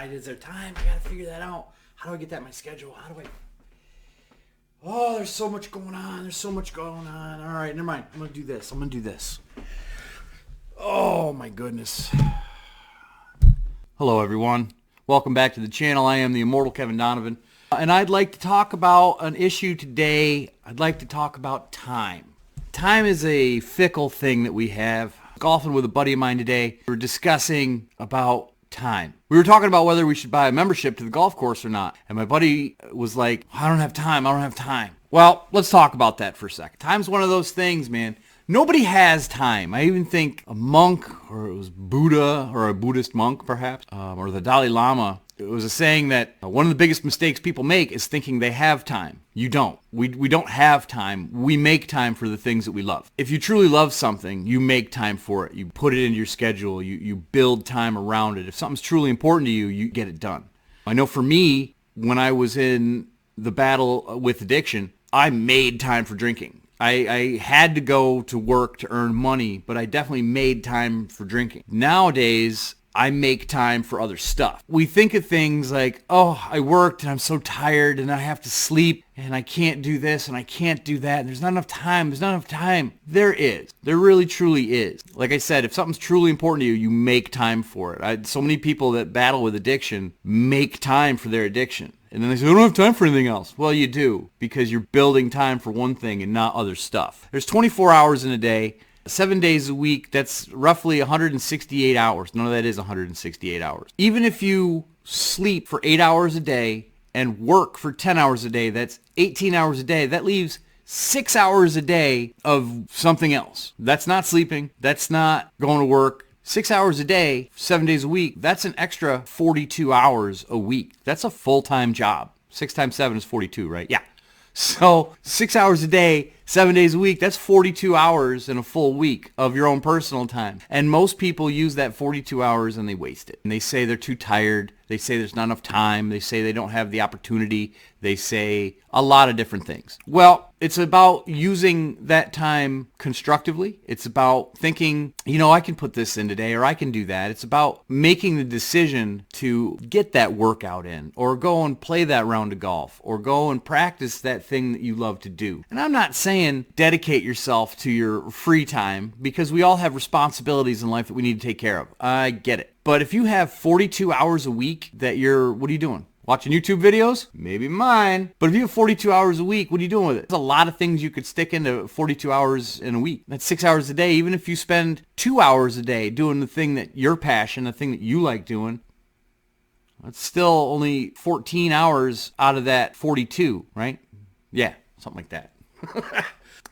is there time? I gotta figure that out. How do I get that in my schedule? How do I? Oh, there's so much going on. There's so much going on. All right, never mind. I'm gonna do this. Oh my goodness. Hello everyone. Welcome back to the channel. I am the immortal Kevin Donovan. And I'd like to talk about an issue today. I'd like to talk about time. Time is a fickle thing that we have. Golfing with a buddy of mine today. We were discussing about time. We were talking about whether we should buy a membership to the golf course or not. And my buddy was like, I don't have time. Well, let's talk about that for a second. Time's one of those things, man. Nobody has time. I even think a monk, or it was Buddha, or a Buddhist monk perhaps, or the Dalai Lama, it was a saying that one of the biggest mistakes people make is thinking they have time. You don't. We don't have time. We make time for the things that we love. If you truly love something, you make time for it. You put it into your schedule. You build time around it. If something's truly important to you, you get it done. I know for me, when I was in the battle with addiction, I made time for drinking. I had to go to work to earn money, but I definitely made time for drinking. Nowadays, I make time for other stuff. We think of things like, oh, I worked and I'm so tired and I have to sleep and I can't do this and I can't do that and there's not enough time. There is. There really, truly is. Like I said, if something's truly important to you, you make time for it. So many people that battle with addiction make time for their addiction. And then they say, I don't have time for anything else. Well, you do, because you're building time for one thing and not other stuff. There's 24 hours in a day, 7 days a week. That's roughly 168 hours. None of that is 168 hours. Even if you sleep for 8 hours a day and work for 10 hours a day, that's 18 hours a day. That leaves 6 hours a day of something else. That's not sleeping. That's not going to work. 6 hours a day, 7 days a week, that's an extra 42 hours a week. That's a full-time job. 6 times 7 is 42, right? Yeah. So 6 hours a day, 7 days a week, that's 42 hours in a full week of your own personal time. And most people use that 42 hours and they waste it. And they say they're too tired. They say there's not enough time. They say they don't have the opportunity. They say a lot of different things. Well, it's about using that time constructively. It's about thinking, I can put this in today or I can do that. It's about making the decision to get that workout in or go and play that round of golf or go and practice that thing that you love to do. And I'm not saying dedicate yourself to your free time because we all have responsibilities in life that we need to take care of. I get it. But if you have 42 hours a week what are you doing? Watching YouTube videos? Maybe mine. But if you have 42 hours a week, what are you doing with it? There's a lot of things you could stick into 42 hours in a week. That's 6 hours a day. Even if you spend 2 hours a day doing the thing that you're passionate, the thing that you like doing, that's still only 14 hours out of that 42, right? Yeah, something like that.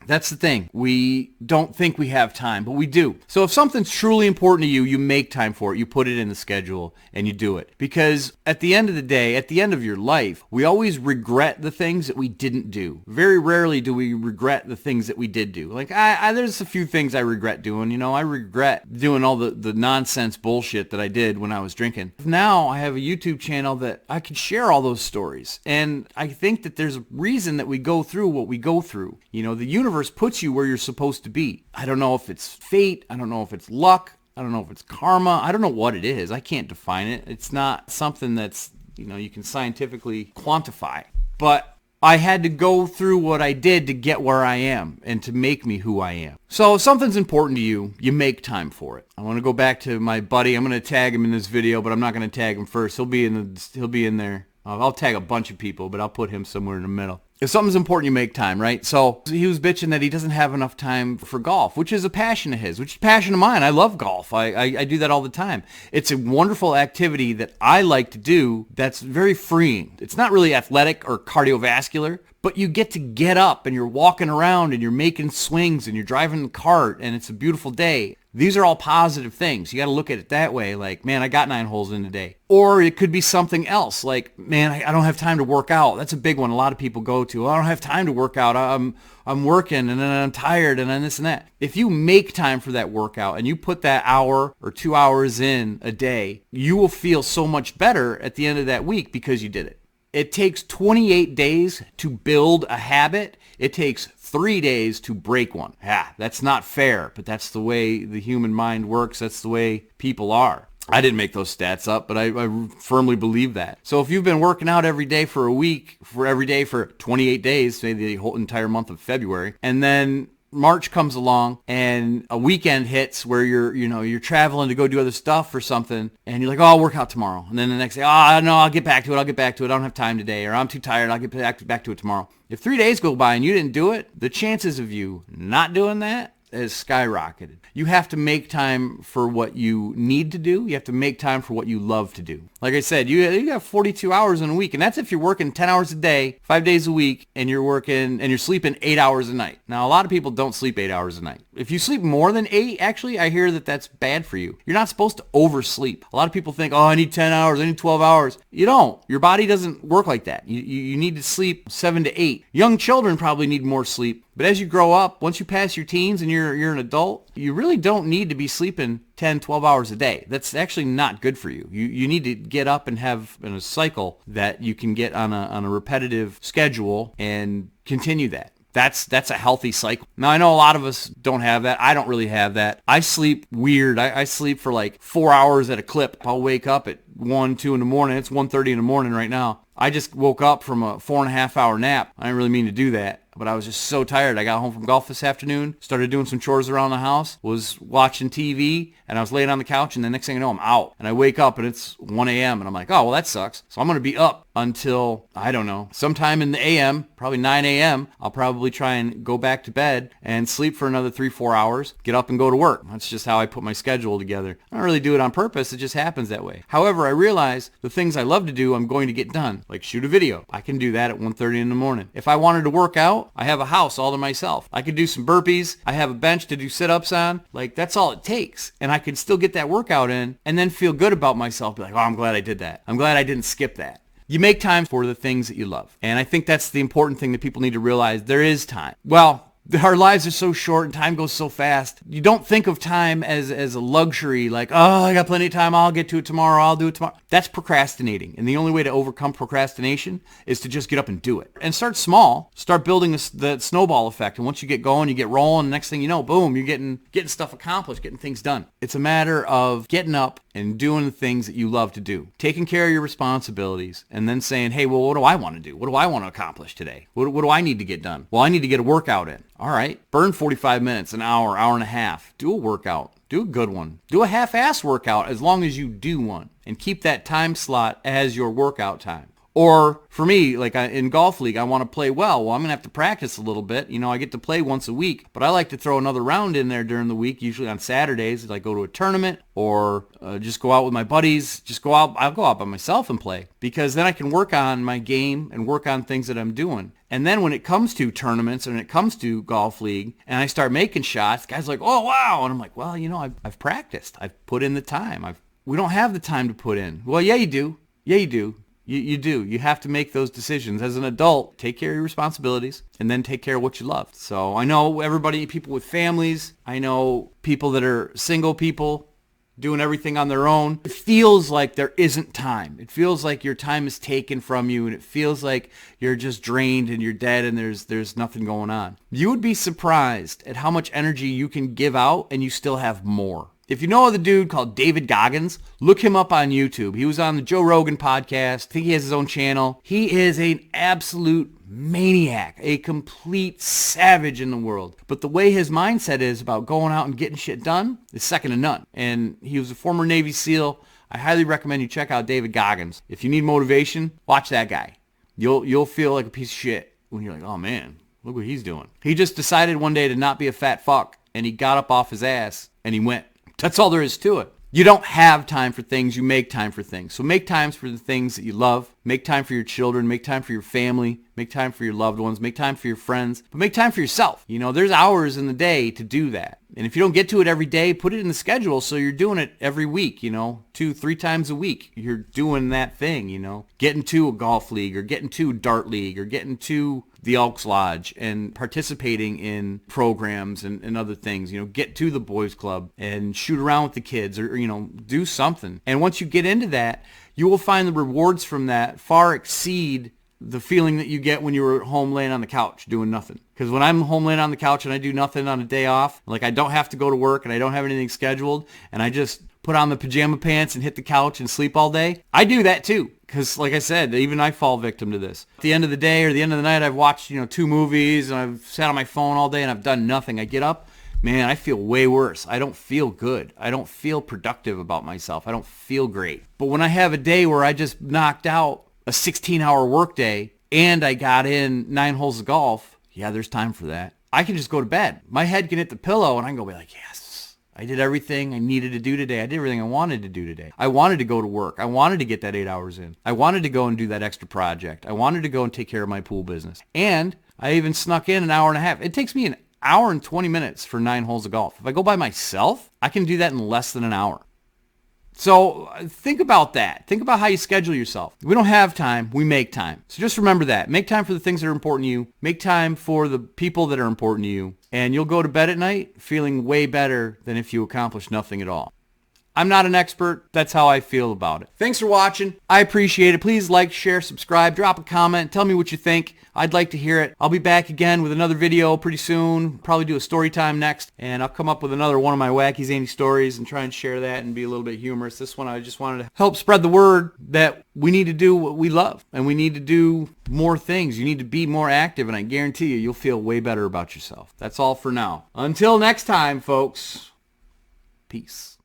That's the thing. We don't think we have time, but we do. So if something's truly important to you, you make time for it. You put it in the schedule and you do it. Because at the end of the day, at the end of your life, we always regret the things that we didn't do. Very rarely do we regret the things that we did do. Like, there's a few things I regret doing. I regret doing all the nonsense bullshit that I did when I was drinking. Now I have a YouTube channel that I can share all those stories. And I think that there's a reason that we go through what we go through. The universe puts you where you're supposed to be. I don't know if it's fate. I don't know if it's luck. I don't know if it's karma. I don't know what it is. I can't define it. It's not something that's, you can scientifically quantify. But I had to go through what I did to get where I am and to make me who I am. So if something's important to you, you make time for it. I want to go back to my buddy. I'm going to tag him in this video, but I'm not going to tag him first. He'll be in there. I'll tag a bunch of people, but I'll put him somewhere in the middle. If something's important, you make time, right? So he was bitching that he doesn't have enough time for golf, which is a passion of his, which is a passion of mine. I love golf. I do that all the time. It's a wonderful activity that I like to do that's very freeing. It's not really athletic or cardiovascular, but you get up and you're walking around and you're making swings and you're driving the cart and it's a beautiful day. These are all positive things. You got to look at it that way. Like, man, I got 9 holes in today. Or it could be something else. Like, man, I don't have time to work out. That's a big one. A lot of people go to. I don't have time to work out. I'm working and then I'm tired and then this and that. If you make time for that workout and you put that hour or 2 hours in a day, you will feel so much better at the end of that week because you did it. It takes 28 days to build a habit. It takes 3 days to break one. That's not fair, but that's the way the human mind works. That's the way people are. I didn't make those stats up, but I firmly believe that. So if you've been working out every day for a week, for every day for 28 days, say the whole entire month of February, and then March comes along and a weekend hits where you're traveling to go do other stuff or something, and you're like, oh, I'll work out tomorrow. And then the next day, oh, no, I'll get back to it. I don't have time today, or I'm too tired. I'll get back to it tomorrow. If 3 days go by and you didn't do it, the chances of you not doing that has skyrocketed. You have to make time for what you need to do. You have to make time for what you love to do. Like I said, you got 42 hours in a week, and that's if you're working 10 hours a day, 5 days a week, and you're sleeping 8 hours a night. Now, a lot of people don't sleep 8 hours a night. If you sleep more than 8, actually, I hear that that's bad for you. You're not supposed to oversleep. A lot of people think, oh, I need 10 hours, I need 12 hours. You don't. Your body doesn't work like that. You need to sleep 7 to 8. Young children probably need more sleep. But as you grow up, once you pass your teens and you're an adult, you really don't need to be sleeping 10, 12 hours a day. That's actually not good for you. You need to get up and have in a cycle that you can get on a repetitive schedule and continue that. That's a healthy cycle. Now, I know a lot of us don't have that. I don't really have that. I sleep weird. I sleep for like 4 hours at a clip. I'll wake up at 1, 2 in the morning. It's 1:30 in the morning right now. I just woke up from a 4.5 hour nap. I didn't really mean to do that, but I was just so tired. I got home from golf this afternoon, started doing some chores around the house, was watching TV, and I was laying on the couch, and the next thing I know, I'm out. And I wake up, and it's 1 a.m., and I'm like, oh, well, that sucks. So I'm going to be up until, I don't know, sometime in the a.m., probably 9 a.m., I'll probably try and go back to bed and sleep for another 3-4 hours, get up and go to work. That's just how I put my schedule together. I don't really do it on purpose. It just happens that way. However, I realize the things I love to do, I'm going to get done, like shoot a video. I can do that at 1:30 in the morning. If I wanted to work out, I have a house all to myself. I could do some burpees. I have a bench to do sit-ups on. Like, that's all it takes. And I could still get that workout in and then feel good about myself. Be like, oh, I'm glad I did that. I'm glad I didn't skip that. You make time for the things that you love. And I think that's the important thing that people need to realize. There is time. Well, our lives are so short and time goes so fast. You don't think of time as a luxury, like, oh, I got plenty of time, I'll get to it tomorrow, I'll do it tomorrow. That's procrastinating. And the only way to overcome procrastination is to just get up and do it. And start small. Start building the snowball effect. And once you get going, you get rolling, the next thing you know, boom, you're getting stuff accomplished, getting things done. It's a matter of getting up and doing the things that you love to do. Taking care of your responsibilities and then saying, hey, well, what do I want to do? What do I want to accomplish today? What do I need to get done? Well, I need to get a workout in. All right, burn 45 minutes, an hour, hour and a half. Do a workout. Do a good one. Do a half-ass workout as long as you do one. And keep that time slot as your workout time. Or for me, like in Golf League, I want to play well. Well, I'm going to have to practice a little bit. You know, I get to play once a week, but I like to throw another round in there during the week, usually on Saturdays. I go to a tournament or just go out with my buddies. I'll go out by myself and play because then I can work on my game and work on things that I'm doing. And then when it comes to tournaments and it comes to Golf League and I start making shots, guys are like, oh, wow. And I'm like, well, you know, I've practiced. I've put in the time. We don't have the time to put in. Well, yeah, you do. Yeah, you do. You do. You have to make those decisions. As an adult, take care of your responsibilities and then take care of what you love. So I know people with families. I know people that are single people doing everything on their own. It feels like there isn't time. It feels like your time is taken from you and it feels like you're just drained and you're dead and there's nothing going on. You would be surprised at how much energy you can give out and you still have more. If you know the dude called David Goggins, look him up on YouTube. He was on the Joe Rogan podcast. I think he has his own channel. He is an absolute maniac, a complete savage in the world. But the way his mindset is about going out and getting shit done is second to none. And he was a former Navy SEAL. I highly recommend you check out David Goggins. If you need motivation, watch that guy. You'll feel like a piece of shit when you're like, oh man, look what he's doing. He just decided one day to not be a fat fuck, and he got up off his ass and he went. That's all there is to it. You don't have time for things, you make time for things. So make times for the things that you love. Make time for your children, make time for your family, make time for your loved ones, make time for your friends, but make time for yourself. You know, there's hours in the day to do that. And if you don't get to it every day, put it in the schedule so you're doing it every week, 2-3 times a week. You're doing that thing, getting to a golf league or getting to a dart league or getting to the Elks Lodge and participating in programs and other things, get to the boys club and shoot around with the kids or, do something. And once you get into that, you will find the rewards from that far exceed the feeling that you get when you were home laying on the couch doing nothing. Because when I'm home laying on the couch and I do nothing on a day off, like I don't have to go to work and I don't have anything scheduled and I just put on the pajama pants and hit the couch and sleep all day. I do that too. Because like I said, even I fall victim to this. At the end of the day or the end of the night, I've watched, 2 movies and I've sat on my phone all day and I've done nothing. I get up, man, I feel way worse. I don't feel good. I don't feel productive about myself. I don't feel great. But when I have a day where I just knocked out a 16-hour workday and I got in 9 holes of golf, yeah, there's time for that. I can just go to bed. My head can hit the pillow and I can go be like, yes. I did everything I needed to do today. I did everything I wanted to do today. I wanted to go to work. I wanted to get that 8 hours in. I wanted to go and do that extra project. I wanted to go and take care of my pool business. And I even snuck in an hour and a half. It takes me an hour and 20 minutes for 9 holes of golf. If I go by myself, I can do that in less than an hour. So think about that. Think about how you schedule yourself. We don't have time. We make time. So just remember that. Make time for the things that are important to you. Make time for the people that are important to you. And you'll go to bed at night feeling way better than if you accomplished nothing at all. I'm not an expert. That's how I feel about it. Thanks for watching. I appreciate it. Please like, share, subscribe, drop a comment. Tell me what you think. I'd like to hear it. I'll be back again with another video pretty soon. Probably do a story time next. And I'll come up with another one of my wacky zany stories and try and share that and be a little bit humorous. This one I just wanted to help spread the word that we need to do what we love. And we need to do more things. You need to be more active. And I guarantee you'll feel way better about yourself. That's all for now. Until next time, folks. Peace.